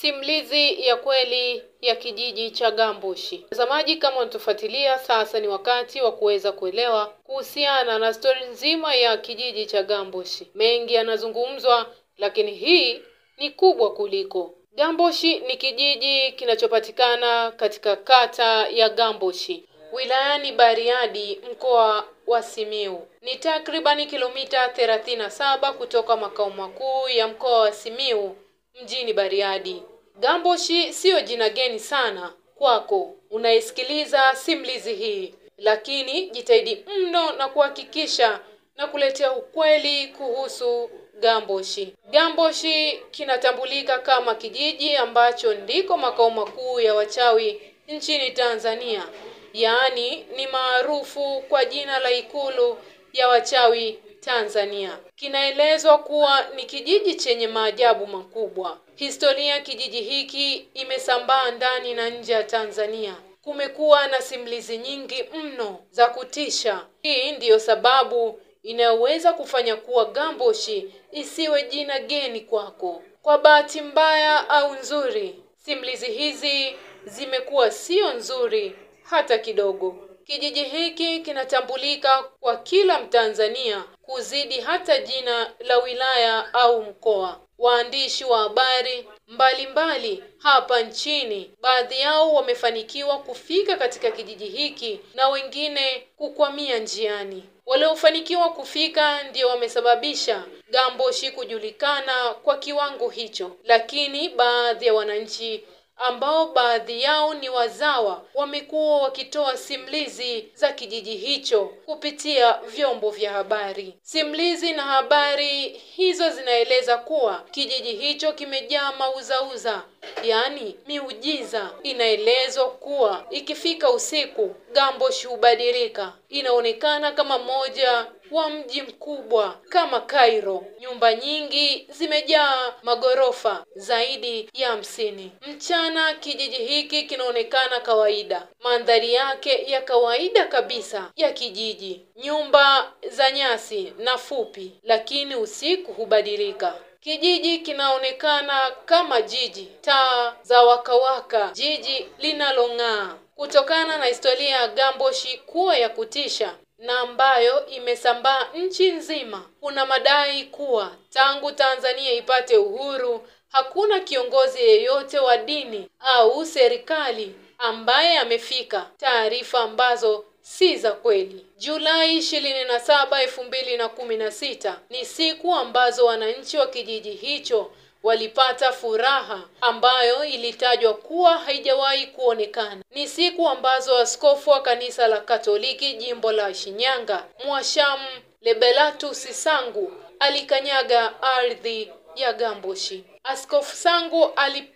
Simulizi ya kweli ya kijiji cha Gamboshi. Mtazamaji, kama unatufuatilia sasa, ni wakati wa kuweza kuelewa kuhusiana na stori nzima ya kijiji cha Gamboshi. Mengi yanazungumzwa, lakini hii ni kubwa kuliko. Gamboshi ni kijiji kinachopatikana katika kata ya Gamboshi, wilayani Bariadi, mkoa wa Simiyu. Ni takribani kilomita 37 kutoka makao makuu ya mkoa wa Simiyu, mjini Bariadi. Gamboshi sio jina geni sana kwako unaisikiliza simulizi hii, lakini jitahidi mno na kuhakikisha na kuletea ukweli kuhusu Gamboshi. Gamboshi kinatambulika kama kijiji ambacho ndiko makao makuu ya wachawi nchini Tanzania. Yaani ni maarufu kwa jina la Ikulu ya Wachawi Tanzania. Kinaelezwa kuwa ni kijiji chenye maajabu makubwa. Historia ya kijiji hiki imesambaa ndani na nje ya Tanzania. Kumekuwa na simulizi nyingi mno za kutisha. Hii ndiyo sababu inaweza kufanya kuwa Gamboshi isiwe jina geni kwako. Kwa bahati mbaya au nzuri, simulizi hizi zimekuwa sio nzuri hata kidogo. Kijiji hiki kinatambulika kwa kila Mtanzania kuzidi hata jina la wilaya au mkoa. Waandishi wa habari mbalimbali hapa nchini, baadhi yao wamefanikiwa kufika katika kijiji hiki na wengine kukwamia njiani. Waliofanikiwa kufika ndio wamesababisha Gamboshi kujulikana kwa kiwango hicho, lakini baadhi ya wananchi ambao baadhi yao ni wazawa wamekuwa wakitoa simulizi za kijiji hicho kupitia vyombo vya habari. Simulizi na habari hizo zinaeleza kuwa kijiji hicho kimejaa mauzauza, yaani miujiza. Inaelezwa kuwa ikifika usiku Gamboshi hubadilika, inaonekana kama moja wa mji mkubwa kama Cairo. Nyumba nyingi zimejaa magorofa zaidi ya 50. Mchana kijiji hiki kinaonekana kawaida, mandhari yake ya kawaida kabisa ya kijiji, nyumba za nyasi na fupi, lakini usiku hubadilika. Kijiji kinaonekana kama jiji, taa za wakawaka, jiji linalong'aa. Kutokana na historia ya Gamboshi kuwa ya kutisha na ambayo imesambaa nchi nzima, kuna madai kuwa tangu Tanzania ipate uhuru hakuna kiongozi yeyote wa dini au serikali ambaye amefika, taarifa ambazo si za kweli. Julai 27, 2016 ni siku ambazo wananchi wa kijiji hicho walipata furaha ambayo ilitajwa kuwa haijawahi kuonekana. Ni siku ambazo askofu wa kanisa la Katoliki jimbo la Shinyanga, Mwashamu Lebelatus Sangu, alikanyaga ardhi ya Gamboshi. Askofu Sangu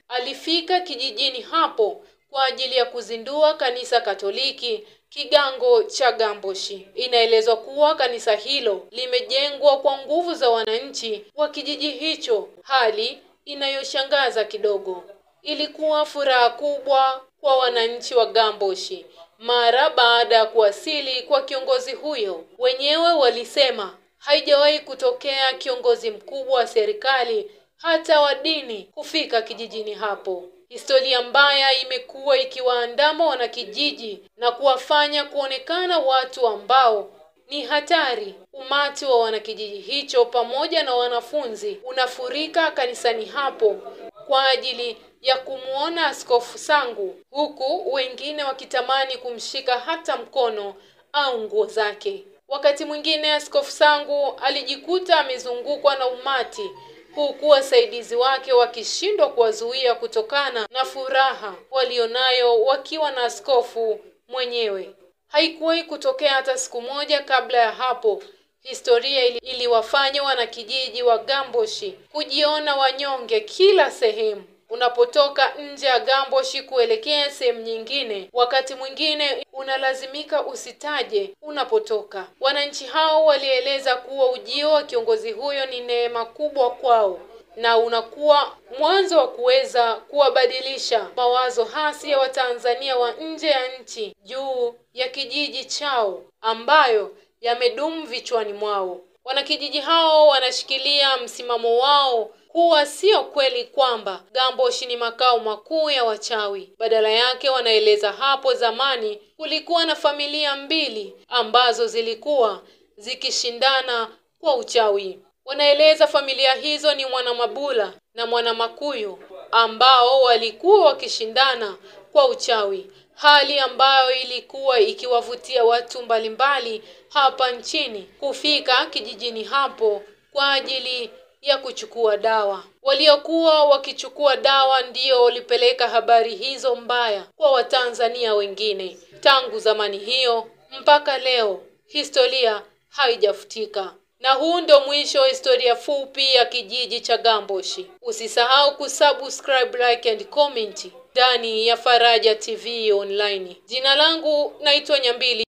alifika kijijini hapo kwa ajili ya kuzindua kanisa Katoliki kigango cha Gamboshi. Inaelezwa kuwa kanisa hilo limejengwa kwa nguvu za wananchi wa kijiji hicho, hali inayoshangaza kidogo. Ilikuwa furaha kubwa kwa wananchi wa Gamboshi mara baada ya kuwasili kwa kiongozi huyo. Wenyewe walisema haijawahi kutokea kiongozi mkubwa wa serikali hata wa dini kufika kijijini hapo. Historia mbaya imekuwa ikiwaandama wanakijiji na kuwafanya kuonekana watu ambao ni hatari. Umati wa wanakijiji hicho pamoja na wanafunzi unafurika kanisani hapo kwa ajili ya kumuona Askofu Sangu, huku wengine wakitamani kumshika hata mkono au nguo zake. Wakati mwingine Askofu Sangu alijikuta amezungukwa na umati, huku wasaidizi wake wakishindwa kuwazuia kutokana na furaha walionayo wakiwa na askofu mwenyewe. Haikuwahi kutokea hata siku moja kabla ya hapo. Historia iliwafanya wanakijiji wa Gamboshi kujiona wanyonge kila sehemu. Unapotoka nje ya Gamboshi kuelekea sehemu nyingine, wakati mwingine unalazimika usitaje unapotoka. Wananchi hao walieleza kuwa ujio wa kiongozi huyo ni neema kubwa kwao na unakuwa mwanzo wa kuweza kuwabadilisha mawazo hasi ya Watanzania wa nje ya nchi juu ya kijiji chao ambayo yamedumu vichwani mwao. Wanakijiji hao wanashikilia msimamo wao kuwa sio kweli kwamba Gamboshi ni makao makuu ya wachawi. Badala yake wanaeleza hapo zamani kulikuwa na familia mbili ambazo zilikuwa zikishindana kwa uchawi. Wanaeleza familia hizo ni Mwanamabula na Mwanamakuyu ambao walikuwa wakishindana kwa uchawi, hali ambayo ilikuwa ikiwavutia watu mbalimbali hapa nchini kufika kijijini hapo kwa ajili ya kuchukua dawa. Waliokuwa wakichukua dawa ndio walipeleka habari hizo mbaya kwa Watanzania wengine. Tangu zamani hiyo mpaka leo historia haijafutika. Na huu ndo mwisho wa historia fupi ya kijiji cha Gamboshi. Usisahau kusubscribe, like and comment ndani ya Faraja TV Online. Jina langu naitwa Nyambili.